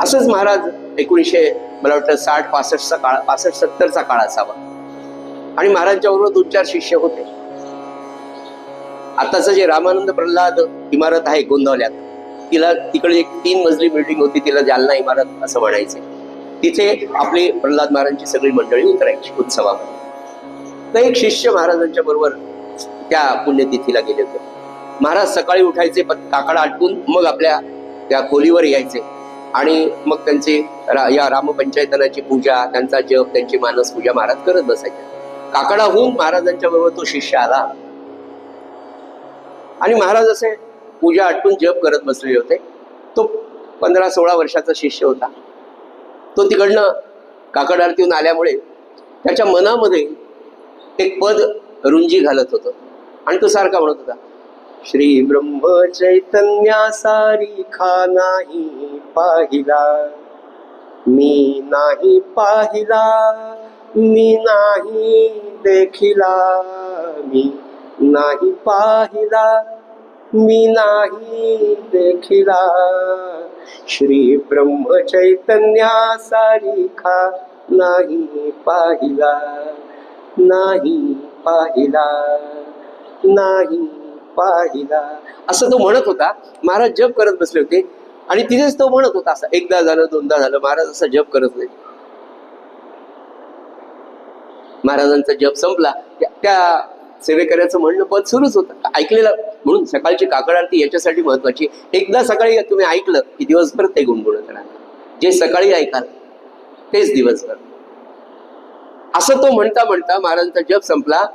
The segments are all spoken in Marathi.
असंच महाराज 1900 मला वाटतं 60-65चा काळ 65-70चा काळ असावा. आणि महाराजांच्या बरोबर 2-4 शिष्य होते. आताच जे रामानंद प्रल्हाद इमारत आहे गोंदवल्यात, तिला तिकडे एक 3 मजली बिल्डिंग होती, तिला जालना इमारत असं म्हणायचे. तिथे आपली प्रल्हाद महाराजांची सगळी मंडळी उतरायची उत्सवामध्ये. तर एक शिष्य महाराजांच्या बरोबर त्या पुण्यतिथीला गेले होते. महाराज सकाळी उठायचे, काकडा आटपून मग आपल्या त्या खोलीवर यायचे आणि मग त्यांचे या रामपंचायतनाची पूजा, त्यांचा जप, त्यांची मानस पूजा महाराज करत बसायचे. काकडा होऊन महाराजांच्या बरोबर तो शिष्य आला आणि महाराज असे पूजा आटून जप करत बसलेले होते. तो 15-16 वर्षाचा शिष्य होता. तो तिकडनं काकड आरतीहून आल्यामुळे त्याच्या मनामध्ये एक पद रुंजी घालत होतं आणि तो सारखा म्हणत होता, श्री ब्रह्म चैतन्या सारिखा नाही पाहिला, मी नाही पाहिला, मी नाही देखिला, मी नाही पाहिला, मी नाही देखिला, श्री ब्रह्म चैतन्या सारिखा नाही पाहिला, नाही पाहिला, नाही पाहिला, असं तो म्हणत होता. महाराज जप करत बसले होते आणि तिथेच तो म्हणत होता. असं एकदा झालं, दोनदा झालं, महाराज असं जप करत होते. महाराजांचा जप संपला, त्या सेवेकऱ्याचं म्हणणं पद सुरूच होतं, ऐकलेलं. म्हणून सकाळची काकड आरती याच्यासाठी महत्वाची. एकदा सकाळी तुम्ही ऐकलं की दिवसभर ते गुणगुणत राहणार. जे सकाळी ऐकाल तेच दिवसभर. असं तो म्हणता म्हणता महाराजांचा जप संपला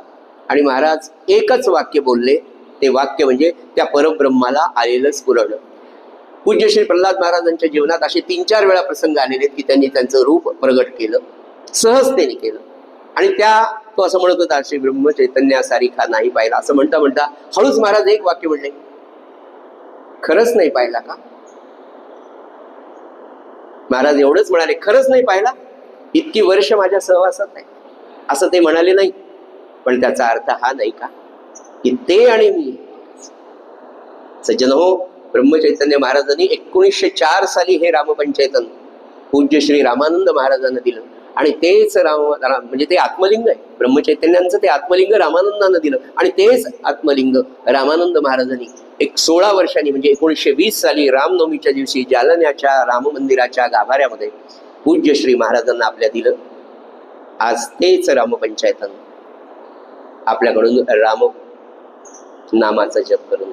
आणि महाराज एकच वाक्य बोलले. ते वाक्य म्हणजे त्या परब्रह्माला आलेलं स्फुरण. पूज्य श्री प्रल्हाद महाराजांच्या जीवनात असे 3-4 वेळा प्रसंग आलेले की त्यांनी त्यांचं रूप प्रगट केलं, सहजतेने केलं. आणि तो असं म्हणत होता, श्री ब्रह्म चैतन्या सारिखा नाही पाहिला. असं म्हणता म्हणता हळूच महाराज एक वाक्य म्हणले, खरंच नाही पाहिला का? महाराज एवढंच म्हणाले, खरंच नाही पाहिला? इतकी वर्ष माझ्या सहवासात नाही, असं ते म्हणाले नाही. पण त्याचा अर्थ हा नाही का की ते आणि मी. सज्जन हो, ब्रह्मचैतन्य महाराजांनी 1904 साली हे रामपंचायतन पूज्य श्री रामानंद महाराजांना दिलं. आणि तेच म्हणजे ते आत्मलिंग आहे. ब्रह्मचैतन्यांचं ते आत्मलिंग रामानंदानं दिलं आणि तेच आत्मलिंग रामानंद महाराजांनी 16 वर्षांनी म्हणजे 1920 साली रामनवमीच्या दिवशी जालन्याच्या राम मंदिराच्या गाभाऱ्यामध्ये पूज्य श्री महाराजांना आपल्या दिलं. आज तेच रामपंचायतन आपल्याकडून राम नामाचा जप करून